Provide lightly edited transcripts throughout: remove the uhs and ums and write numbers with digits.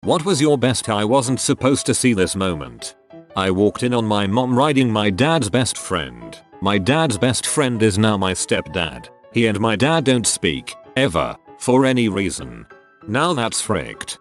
What was your best? I wasn't supposed to see this moment. I walked in on my mom riding my dad's best friend. My dad's best friend is now my stepdad. He and my dad don't speak, ever, for any reason. Now that's fricked.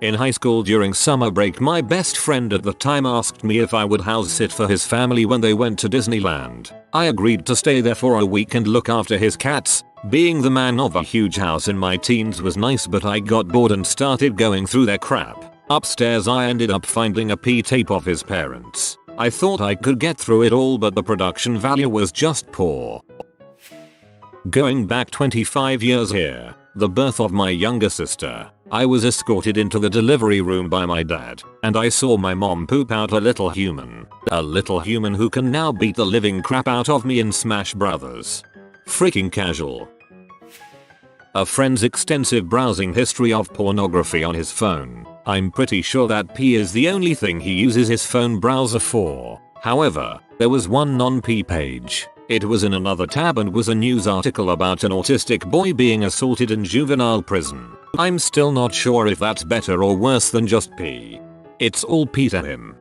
In high school during summer break, my best friend at the time asked me if I would house sit for his family when they went to Disneyland. I agreed to stay there for a week and look after his cats. Being the man of a huge house in my teens was nice, but I got bored and started going through their crap. Upstairs I ended up finding a P-tape of his parents. I thought I could get through it all, but the production value was just poor. Going back 25 years here, the birth of my younger sister, I was escorted into the delivery room by my dad, and I saw my mom poop out a little human. A little human who can now beat the living crap out of me in Smash Brothers. Freaking casual. A friend's extensive browsing history of pornography on his phone. I'm pretty sure that P is the only thing he uses his phone browser for. However, there was one non-P page. It was in another tab and was a news article about an autistic boy being assaulted in juvenile prison. I'm still not sure if that's better or worse than just P. It's all P to him.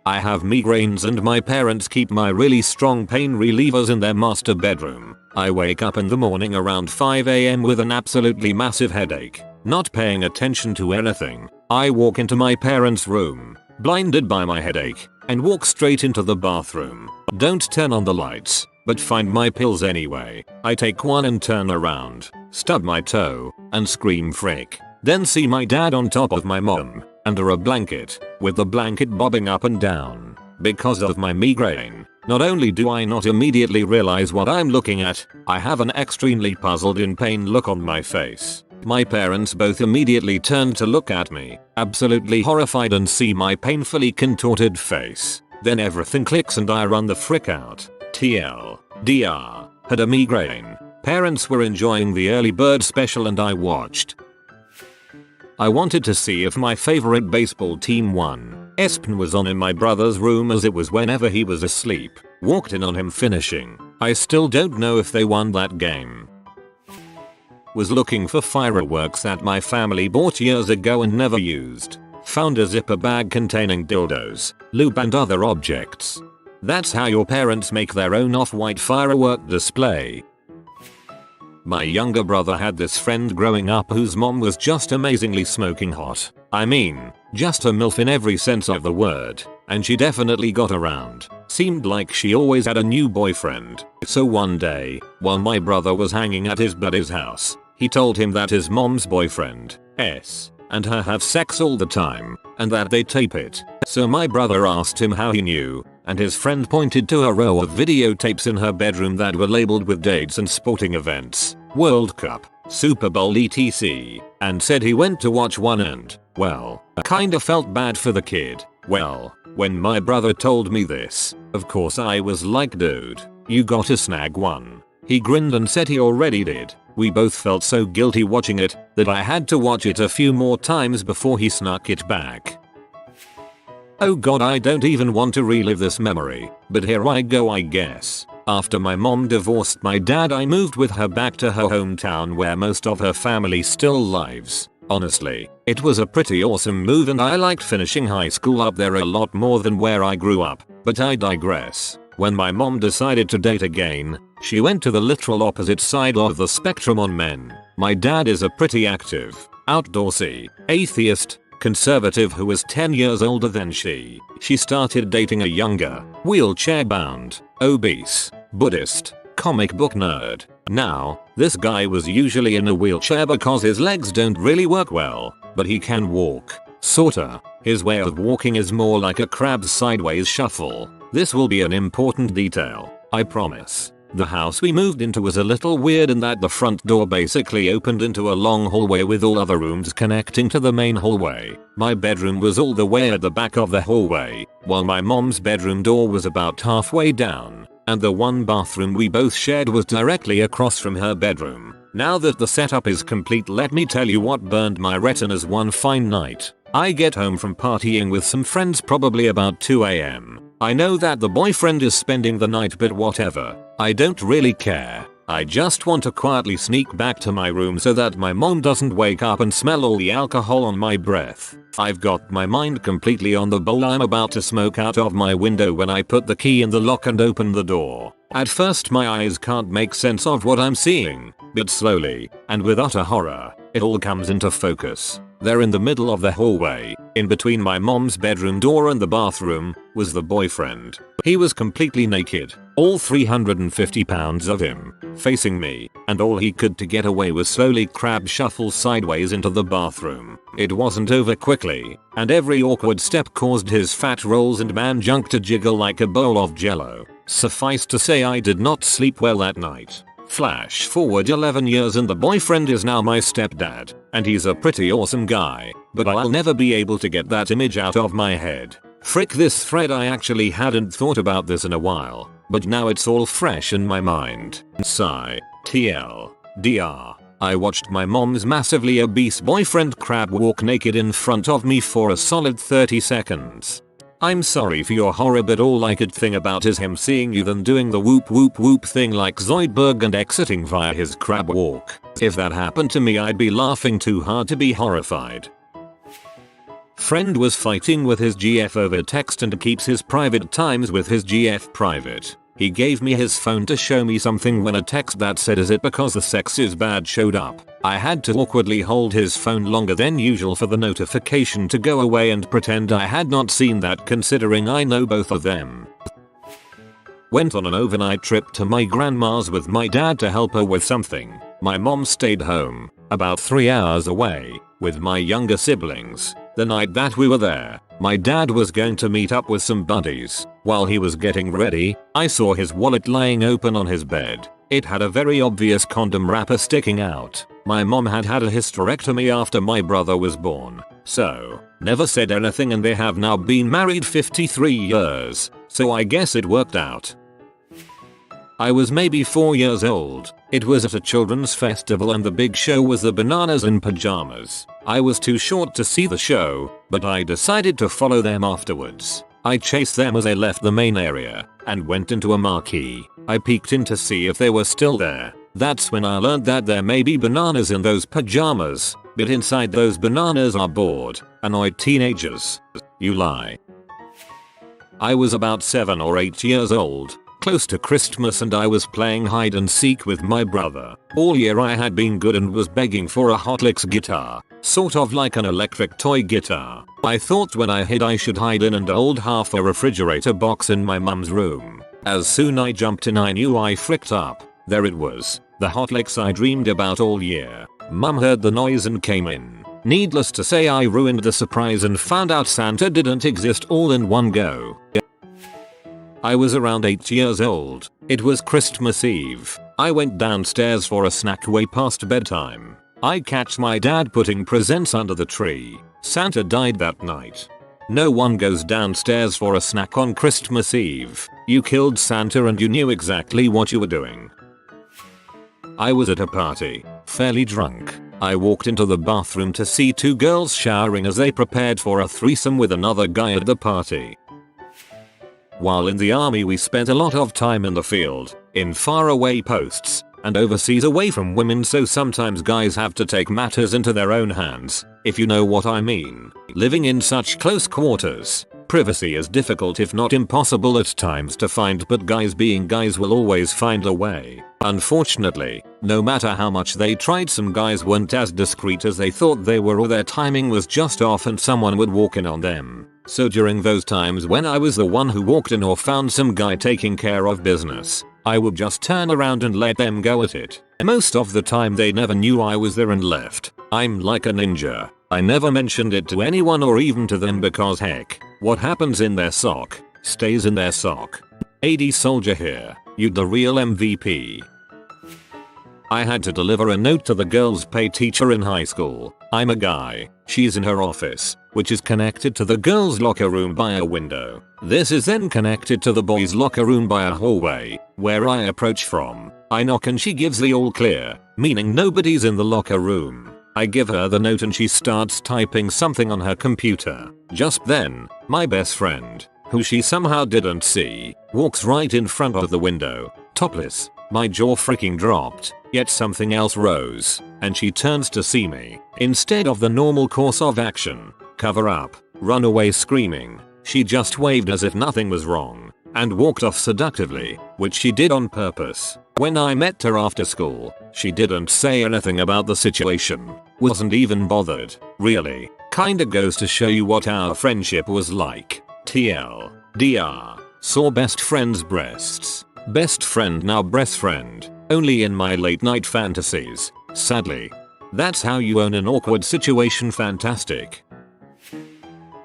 I have migraines and my parents keep my really strong pain relievers in their master bedroom. I wake up in the morning around 5 AM with an absolutely massive headache. Not paying attention to anything, I walk into my parents' room, blinded by my headache, and walk straight into the bathroom. Don't turn on the lights, but find my pills anyway. I take one and turn around, stub my toe, and scream frick. Then see my dad on top of my mom, under a blanket, with the blanket bobbing up and down. Because of my migraine, not only do I not immediately realize what I'm looking at, I have an extremely puzzled in pain look on my face. My parents both immediately turn to look at me, absolutely horrified, and see my painfully contorted face. Then everything clicks and I run the frick out. TLDR, had a migraine. Parents were enjoying the early bird special and I watched. I wanted to see if my favorite baseball team won. ESPN was on in my brother's room as it was whenever he was asleep. Walked in on him finishing. I still don't know if they won that game. Was looking for fireworks that my family bought years ago and never used. Found a zipper bag containing dildos, lube and other objects. That's how your parents make their own off-white firework display. My younger brother had this friend growing up whose mom was just amazingly smoking hot. I mean, just a MILF in every sense of the word. And she definitely got around. Seemed like she always had a new boyfriend. So one day, while my brother was hanging at his buddy's house, he told him that his mom's boyfriend, S, and her have sex all the time, and that they tape it. So my brother asked him how he knew, and his friend pointed to a row of videotapes in her bedroom that were labeled with dates and sporting events, World Cup, Super Bowl etc, and said he went to watch one and, well, kinda felt bad for the kid. Well, when my brother told me this, of course I was like, dude, you gotta snag one. He grinned and said he already did. We both felt so guilty watching it that I had to watch it a few more times before he snuck it back. Oh god, I don't even want to relive this memory, but here I go I guess. After my mom divorced my dad, I moved with her back to her hometown where most of her family still lives. Honestly, it was a pretty awesome move and I liked finishing high school up there a lot more than where I grew up, but I digress. When my mom decided to date again, she went to the literal opposite side of the spectrum on men. My dad is a pretty active, outdoorsy, atheist, conservative who was 10 years older than she. She started dating a younger, wheelchair-bound, obese, Buddhist, comic book nerd. Now, this guy was usually in a wheelchair because his legs don't really work well, but he can walk. Sorta. His way of walking is more like a crab's sideways shuffle. This will be an important detail, I promise. The house we moved into was a little weird in that the front door basically opened into a long hallway with all other rooms connecting to the main hallway. My bedroom was all the way at the back of the hallway, while my mom's bedroom door was about halfway down, and the one bathroom we both shared was directly across from her bedroom. Now that the setup is complete, let me tell you what burned my retinas one fine night. I get home from partying with some friends probably about 2 AM. I know that the boyfriend is spending the night, but whatever. I don't really care. I just want to quietly sneak back to my room so that my mom doesn't wake up and smell all the alcohol on my breath. I've got my mind completely on the bowl I'm about to smoke out of my window when I put the key in the lock and open the door. At first my eyes can't make sense of what I'm seeing, but slowly, and with utter horror, it all comes into focus. There in the middle of the hallway, in between my mom's bedroom door and the bathroom, was the boyfriend. He was completely naked, all 350 pounds of him, facing me, and all he could to get away was slowly crab shuffle sideways into the bathroom. It wasn't over quickly, and every awkward step caused his fat rolls and man junk to jiggle like a bowl of jello. Suffice to say I did not sleep well that night. Flash forward 11 years and the boyfriend is now my stepdad, and he's a pretty awesome guy, but I'll never be able to get that image out of my head. Frick this thread, I actually hadn't thought about this in a while, but now it's all fresh in my mind. Sigh. TLDR. I watched my mom's massively obese boyfriend crab walk naked in front of me for a solid 30 seconds. I'm sorry for your horror, but all I could think about is him seeing you then doing the whoop whoop whoop thing like Zoidberg and exiting via his crab walk. If that happened to me I'd be laughing too hard to be horrified. Friend was fighting with his GF over text and keeps his private times with his GF private. He gave me his phone to show me something when a text that said "Is it because the sex is bad?" showed up. I had to awkwardly hold his phone longer than usual for the notification to go away and pretend I had not seen that, considering I know both of them. Went on an overnight trip to my grandma's with my dad to help her with something. My mom stayed home, about 3 hours away, with my younger siblings. The night that we were there, my dad was going to meet up with some buddies. While he was getting ready, I saw his wallet lying open on his bed. It had a very obvious condom wrapper sticking out. My mom had had a hysterectomy after my brother was born, so never said anything, and they have now been married 53 years, so I guess it worked out. I was maybe 4 years old. It was at a children's festival and the big show was the Bananas in Pajamas. I was too short to see the show, but I decided to follow them afterwards. I chased them as they left the main area and went into a marquee. I peeked in to see if they were still there. That's when I learned that there may be bananas in those pajamas, but inside those bananas are bored, annoyed teenagers. You lie. I was about 7 or 8 years old, close to Christmas, and I was playing hide and seek with my brother. All year I had been good and was begging for a Hot Licks guitar, sort of like an electric toy guitar. I thought when I hid I should hide in an old half a refrigerator box in my mum's room. As soon I jumped in I knew I fricked up. There it was, the Hot Licks I dreamed about all year. Mum heard the noise and came in. Needless to say I ruined the surprise and found out Santa didn't exist all in one go. I was around 8 years old. It was Christmas Eve. I went downstairs for a snack way past bedtime. I catch my dad putting presents under the tree. Santa died that night. No one goes downstairs for a snack on Christmas Eve. You killed Santa and you knew exactly what you were doing. I was at a party, fairly drunk. I walked into the bathroom to see 2 girls showering as they prepared for a threesome with another guy at the party. While in the army we spent a lot of time in the field, in faraway posts, and overseas away from women, so sometimes guys have to take matters into their own hands, if you know what I mean. Living in such close quarters, privacy is difficult if not impossible at times to find, but guys being guys will always find a way. Unfortunately, no matter how much they tried, some guys weren't as discreet as they thought they were, or their timing was just off and someone would walk in on them. So during those times when I was the one who walked in or found some guy taking care of business, I would just turn around and let them go at it. Most of the time they never knew I was there and left. I'm like a ninja. I never mentioned it to anyone or even to them because heck, what happens in their sock, stays in their sock. AD Soldier here, you the real MVP. I had to deliver a note to the girls' PE teacher in high school. I'm a guy. She's in her office, which is connected to the girls' locker room by a window. This is then connected to the boys' locker room by a hallway, where I approach from. I knock and she gives the all clear, meaning nobody's in the locker room. I give her the note and she starts typing something on her computer. Just then, my best friend, who she somehow didn't see, walks right in front of the window, topless. My jaw freaking dropped, yet something else rose, and she turns to see me. Instead of the normal course of action, cover up, run away screaming, she just waved as if nothing was wrong, and walked off seductively, which she did on purpose. When I met her after school, she didn't say anything about the situation, wasn't even bothered. Really, kinda goes to show you what our friendship was like. TLDR, saw best friend's breasts. Best friend now breast friend, only in my late night fantasies, sadly. That's how you own an awkward situation. Fantastic.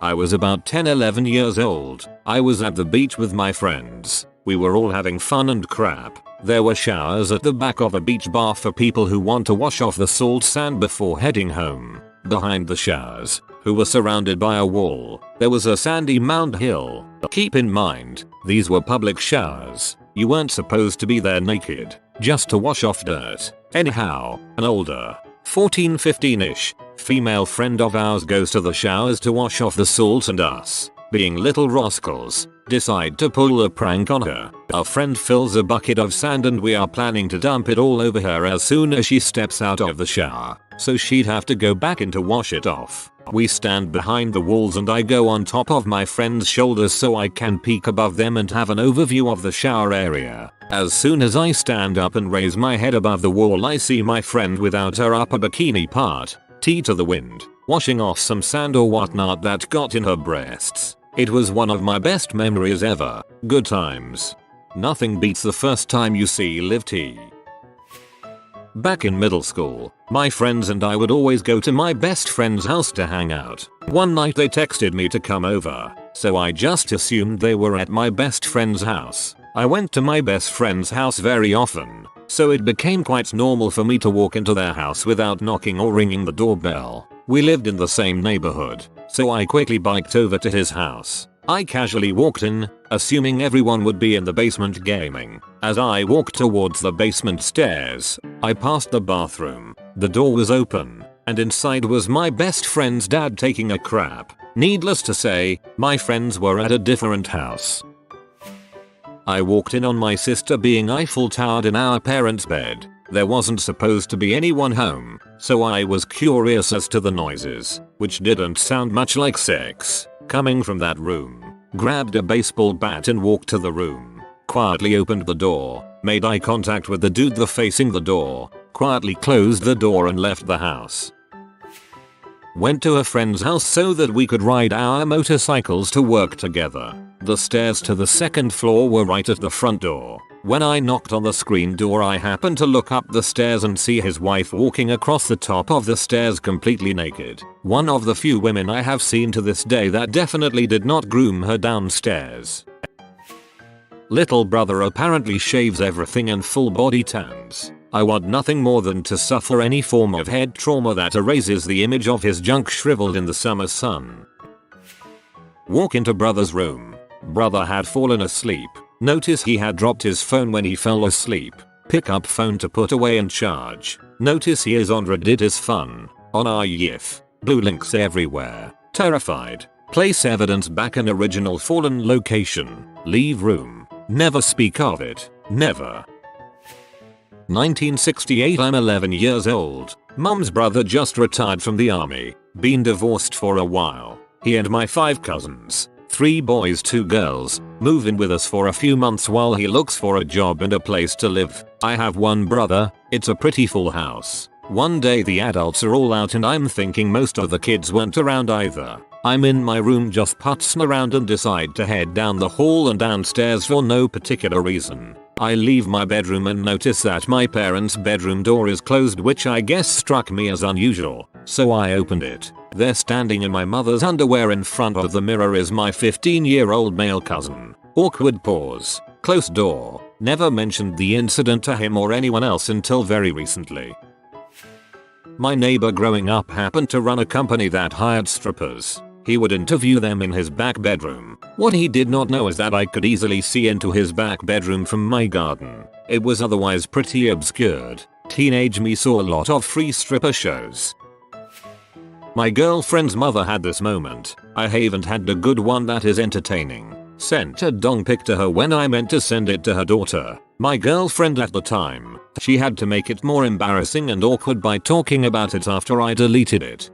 I was about 10-11 years old. I was at the beach with my friends. We were all having fun and crap. There were showers at the back of a beach bar for people who want to wash off the salt sand before heading home. Behind the showers, who were surrounded by a wall, there was a sandy mound hill. Keep in mind, these were public showers. You weren't supposed to be there naked, just to wash off dirt. Anyhow, an older, 14-15ish, female friend of ours goes to the showers to wash off the salt, and us, being little rascals, decide to pull a prank on her. Our friend fills a bucket of sand and we are planning to dump it all over her as soon as she steps out of the shower, so she'd have to go back in to wash it off. We stand behind the walls and I go on top of my friend's shoulders so I can peek above them and have an overview of the shower area. As soon as I stand up and raise my head above the wall, I see my friend without her upper bikini part, tea to the wind, washing off some sand or whatnot that got in her breasts. It was one of my best memories ever. Good times. Nothing beats the first time you see live tea. Back in middle school, my friends and I would always go to my best friend's house to hang out. One night they texted me to come over, so I just assumed they were at my best friend's house. I went to my best friend's house very often, so it became quite normal for me to walk into their house without knocking or ringing the doorbell. We lived in the same neighborhood, so I quickly biked over to his house. I casually walked in, assuming everyone would be in the basement gaming. As I walked towards the basement stairs, I passed the bathroom. The door was open, and inside was my best friend's dad taking a crap. Needless to say, my friends were at a different house. I walked in on my sister being Eiffel Towered in our parents' bed. There wasn't supposed to be anyone home, so I was curious as to the noises, which didn't sound much like sex, coming from that room. Grabbed a baseball bat and walked to the room. Quietly opened the door, made eye contact with the dude facing the door, quietly closed the door and left the house. Went to a friend's house so that we could ride our motorcycles to work together. The stairs to the second floor were right at the front door. When I knocked on the screen door, I happened to look up the stairs and see his wife walking across the top of the stairs completely naked. One of the few women I have seen to this day that definitely did not groom her downstairs. Little brother apparently shaves everything and full body tans. I want nothing more than to suffer any form of head trauma that erases the image of his junk shriveled in the summer sun. Walk into brother's room. Brother had fallen asleep. Notice he had dropped his phone when he fell asleep. Pick up phone to put away and charge. Notice he is on Reddit is fun. On our YIF. Blue links everywhere. Terrified. Place evidence back in original fallen location. Leave room. Never speak of it. Never. 1968. I'm 11 years old. Mom's brother just retired from the army. Been divorced for a while. He and my 5 cousins, 3 boys 2 girls, move in with us for a few months while he looks for a job and a place to live. I have one brother. It's a pretty full house. One day the adults are all out and I'm thinking most of the kids weren't around either. I'm in my room just putzing around and decide to head down the hall and downstairs for no particular reason. I leave my bedroom and notice that my parents' bedroom door is closed, which I guess struck me as unusual, so I opened it. There standing in my mother's underwear in front of the mirror is my 15-year-old male cousin. Awkward pause. Closed door. Never mentioned the incident to him or anyone else until very recently. My neighbor growing up happened to run a company that hired strippers. He would interview them in his back bedroom. What he did not know is that I could easily see into his back bedroom from my garden. It was otherwise pretty obscured. Teenage me saw a lot of free stripper shows. My girlfriend's mother had this moment. I haven't had a good one that is entertaining. Sent a dong pic to her when I meant to send it to her daughter. My girlfriend at the time. She had to make it more embarrassing and awkward by talking about it after I deleted it.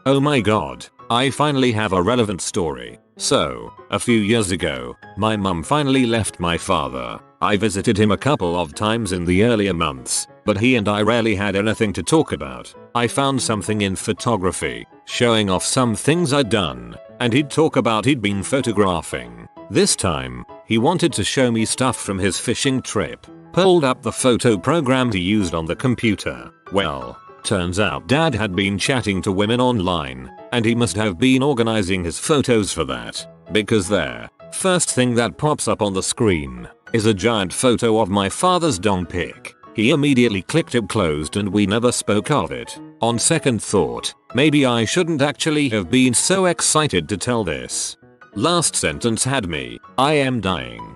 Oh my god, I finally have a relevant story. So, a few years ago, my mum finally left my father. I visited him a couple of times in the earlier months, but he and I rarely had anything to talk about. I found something in photography, showing off some things I'd done, and he'd talk about he'd been photographing. This time, he wanted to show me stuff from his fishing trip. Pulled up the photo program he used on the computer. Well, turns out dad had been chatting to women online, and he must have been organizing his photos for that, because there, first thing that pops up on the screen, is a giant photo of my father's dong pic. He immediately clicked it closed and we never spoke of it. On second thought, maybe I shouldn't actually have been so excited to tell this. Last sentence had me, I am dying.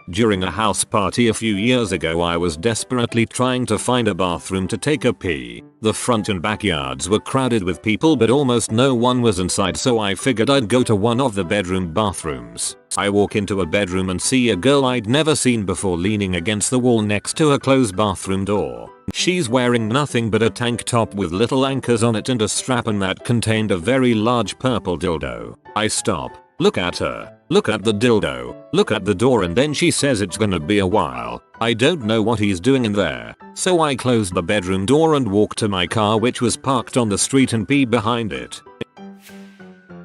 During a house party a few years ago, I was desperately trying to find a bathroom to take a pee. The front and backyards were crowded with people but almost no one was inside, so I figured I'd go to one of the bedroom bathrooms. I walk into a bedroom and see a girl I'd never seen before leaning against the wall next to a closed bathroom door. She's wearing nothing but a tank top with little anchors on it and a strap-on that contained a very large purple dildo. I stop, look at her, look at the dildo, look at the door, and then she says it's gonna be a while. I don't know what he's doing in there, so I closed the bedroom door and walked to my car, which was parked on the street, and peed behind it.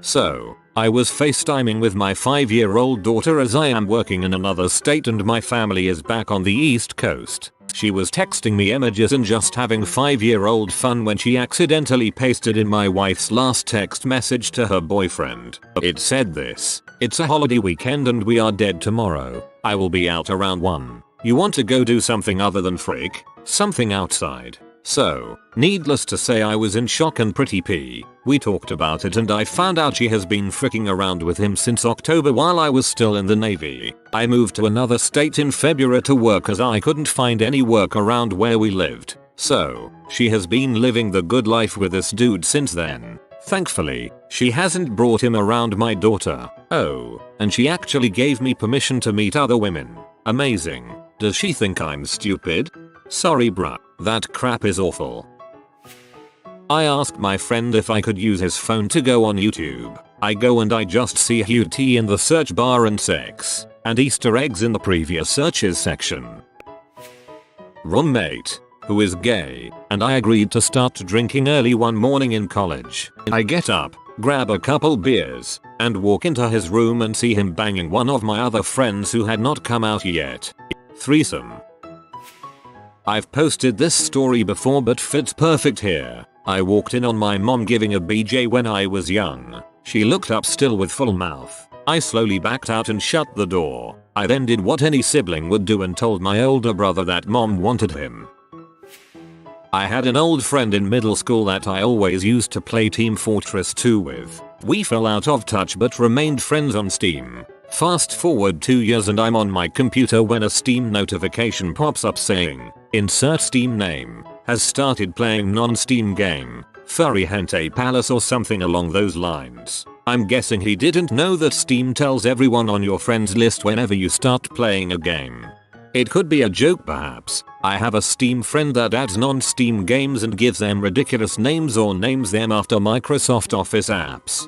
So, I was FaceTiming with my 5-year-old daughter as I am working in another state and my family is back on the East Coast. She was texting me images and just having 5-year-old fun when she accidentally pasted in my wife's last text message to her boyfriend. It said this: "It's a holiday weekend and we are dead tomorrow. I will be out around 1. You want to go do something other than freak? Something outside?" So, needless to say, I was in shock and pretty pee. We talked about it and I found out she has been fricking around with him since October while I was still in the Navy. I moved to another state in February to work as I couldn't find any work around where we lived. So, she has been living the good life with this dude since then. Thankfully, she hasn't brought him around my daughter. Oh, and she actually gave me permission to meet other women. Amazing. Does she think I'm stupid? Sorry bruh, that crap is awful. I asked my friend if I could use his phone to go on YouTube. I go and I just see HUT in the search bar and sex, and Easter eggs in the previous searches section. Roommate, who is gay, and I agreed to start drinking early one morning in college. I get up, grab a couple beers, and walk into his room and see him banging one of my other friends who had not come out yet. Threesome. I've posted this story before but fits perfect here. I walked in on my mom giving a BJ when I was young. She looked up still with full mouth. I slowly backed out and shut the door. I then did what any sibling would do and told my older brother that mom wanted him. I had an old friend in middle school that I always used to play Team Fortress 2 with. We fell out of touch but remained friends on Steam. Fast forward 2 years and I'm on my computer when a Steam notification pops up saying, "Insert Steam name, has started playing non-Steam game, Furry Hente Palace," or something along those lines. I'm guessing he didn't know that Steam tells everyone on your friends list whenever you start playing a game. It could be a joke perhaps. I have a Steam friend that adds non-Steam games and gives them ridiculous names or names them after Microsoft Office apps.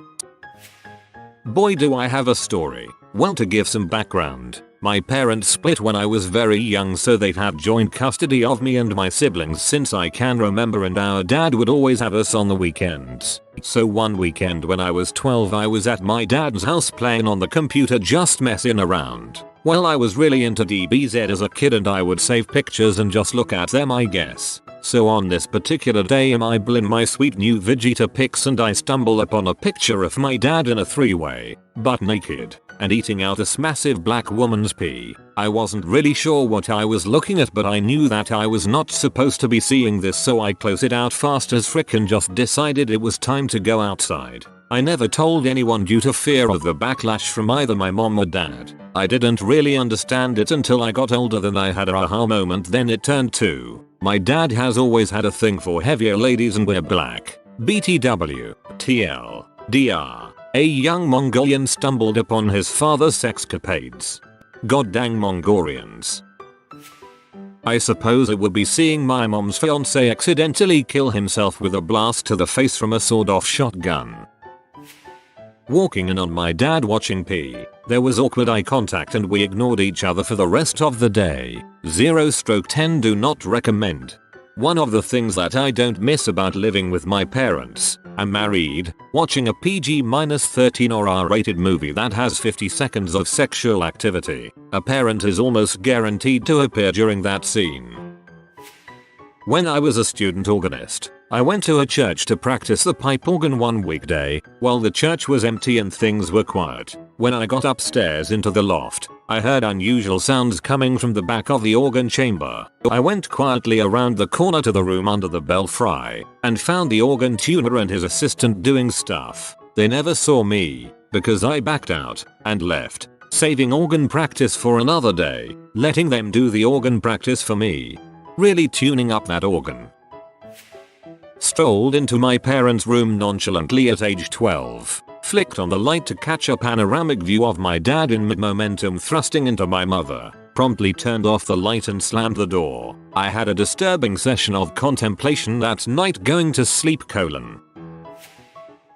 Boy do I have a story. Well, to give some background, my parents split when I was very young, so they've had joint custody of me and my siblings since I can remember, and our dad would always have us on the weekends. So one weekend when I was 12 I was at my dad's house playing on the computer, just messing around. Well, I was really into DBZ as a kid and I would save pictures and just look at them, I guess. So on this particular day I'm in my sweet new Vegeta pics and I stumble upon a picture of my dad in a three-way, butt naked, and eating out this massive black woman's pee. I wasn't really sure what I was looking at, but I knew that I was not supposed to be seeing this, so I closed it out fast as frick and just decided it was time to go outside. I never told anyone due to fear of the backlash from either my mom or dad. I didn't really understand it until I got older, then I had a aha moment, then it turned to, my dad has always had a thing for heavier ladies and we're black. BTW, TL, DR. A young Mongolian stumbled upon his father's sexcapades. God dang Mongolians. I suppose it would be seeing my mom's fiance accidentally kill himself with a blast to the face from a sawed-off shotgun. Walking in on my dad watching pee. There was awkward eye contact and we ignored each other for the rest of the day. 0/10 do not recommend. One of the things that I don't miss about living with my parents, I'm married, watching a PG-13 or R-rated movie that has 50 seconds of sexual activity. A parent is almost guaranteed to appear during that scene. When I was a student organist, I went to a church to practice the pipe organ one weekday, while the church was empty and things were quiet. When I got upstairs into the loft, I heard unusual sounds coming from the back of the organ chamber. I went quietly around the corner to the room under the belfry, and found the organ tuner and his assistant doing stuff. They never saw me, because I backed out, and left, saving organ practice for another day, letting them do the organ practice for me. Really tuning up that organ. Strolled into my parents' room nonchalantly at age 12. Flicked on the light to catch a panoramic view of my dad in mid-momentum thrusting into my mother. Promptly turned off the light and slammed the door. I had a disturbing session of contemplation that night going to sleep.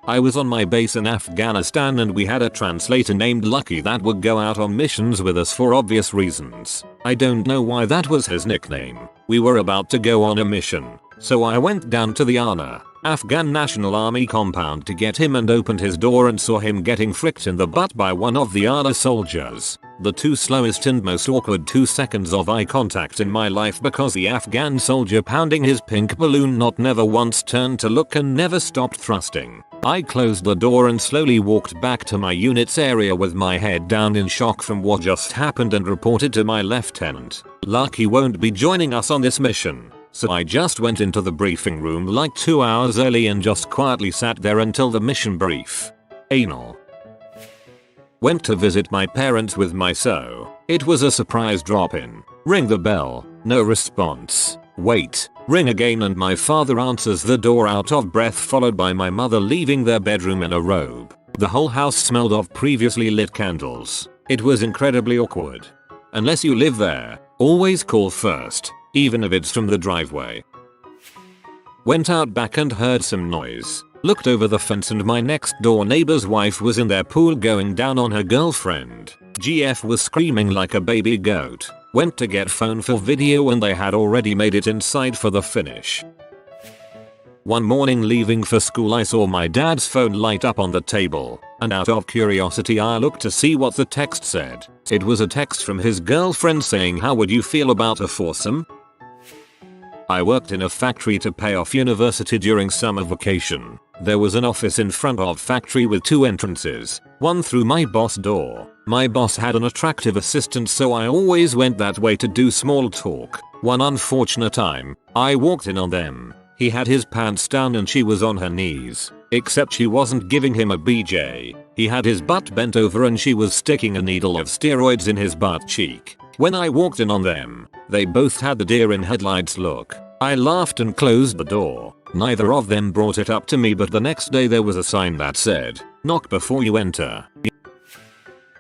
I was on my base in Afghanistan and we had a translator named Lucky that would go out on missions with us for obvious reasons. I don't know why that was his nickname. We were about to go on a mission, so I went down to the ANA, Afghan National Army compound to get him and opened his door and saw him getting fricked in the butt by one of the ANA soldiers. The two slowest and most awkward 2 seconds of eye contact in my life because the Afghan soldier pounding his pink balloon knot never once turned to look and never stopped thrusting. I closed the door and slowly walked back to my unit's area with my head down in shock from what just happened and reported to my lieutenant. Lucky won't be joining us on this mission. So I just went into the briefing room like 2 hours early and just quietly sat there until the mission brief. Anal. Went to visit my parents with my it was a surprise drop-in. Ring the bell, no response. Wait, ring again and my father answers the door out of breath followed by my mother leaving their bedroom in a robe. The whole house smelled of previously lit candles. It was incredibly awkward. Unless you live there, always call first. Even if it's from the driveway. Went out back and heard some noise. Looked over the fence and my next door neighbor's wife was in their pool going down on her girlfriend. GF was screaming like a baby goat. Went to get phone for video and they had already made it inside for the finish. One morning leaving for school I saw my dad's phone light up on the table, and out of curiosity I looked to see what the text said. It was a text from his girlfriend saying, "How would you feel about a foursome?" I worked in a factory to pay off university during summer vacation. There was an office in front of factory with 2 entrances, one through my boss door. My boss had an attractive assistant so I always went that way to do small talk. One unfortunate time, I walked in on them. He had his pants down and she was on her knees, except she wasn't giving him a BJ. He had his butt bent over and she was sticking a needle of steroids in his butt cheek. When I walked in on them, they both had the deer in headlights look. I laughed and closed the door. Neither of them brought it up to me, but the next day there was a sign that said, "Knock before you enter."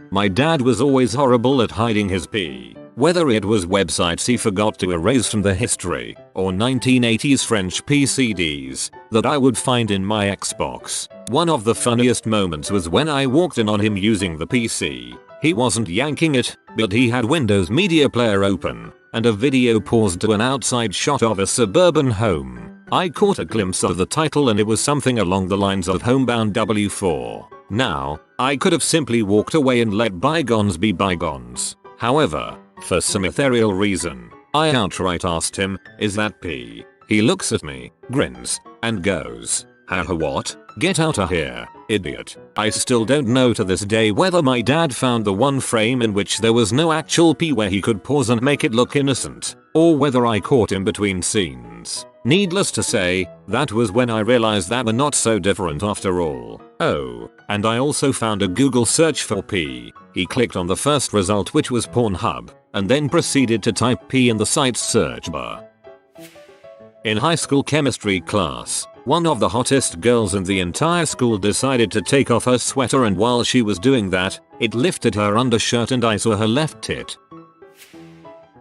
My dad was always horrible at hiding his pee. Whether it was websites he forgot to erase from the history, or 1980s French PCDs that I would find in my Xbox. One of the funniest moments was when I walked in on him using the PC. He wasn't yanking it, but he had Windows Media Player open, and a video paused to an outside shot of a suburban home. I caught a glimpse of the title and it was something along the lines of Homebound W4. Now, I could have simply walked away and let bygones be bygones. However, for some ethereal reason, I outright asked him, "Is that pee?" He looks at me, grins, and goes, "Haha, what? Get outta here, idiot." I still don't know to this day whether my dad found the one frame in which there was no actual pee where he could pause and make it look innocent, or whether I caught him between scenes. Needless to say, that was when I realized that we're not so different after all. Oh, and I also found a Google search for pee. He clicked on the first result, which was Pornhub, and then proceeded to type pee in the site's search bar. In high school chemistry class, one of the hottest girls in the entire school decided to take off her sweater, and while she was doing that, it lifted her undershirt and I saw her left tit.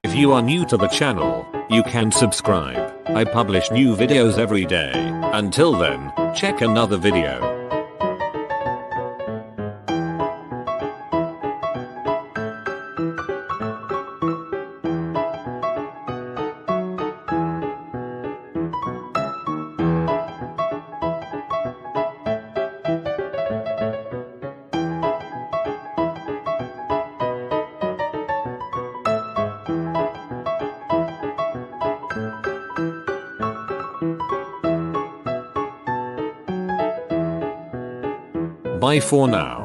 If you are new to the channel, you can subscribe. I publish new videos every day. Until then, check another video. Bye for now.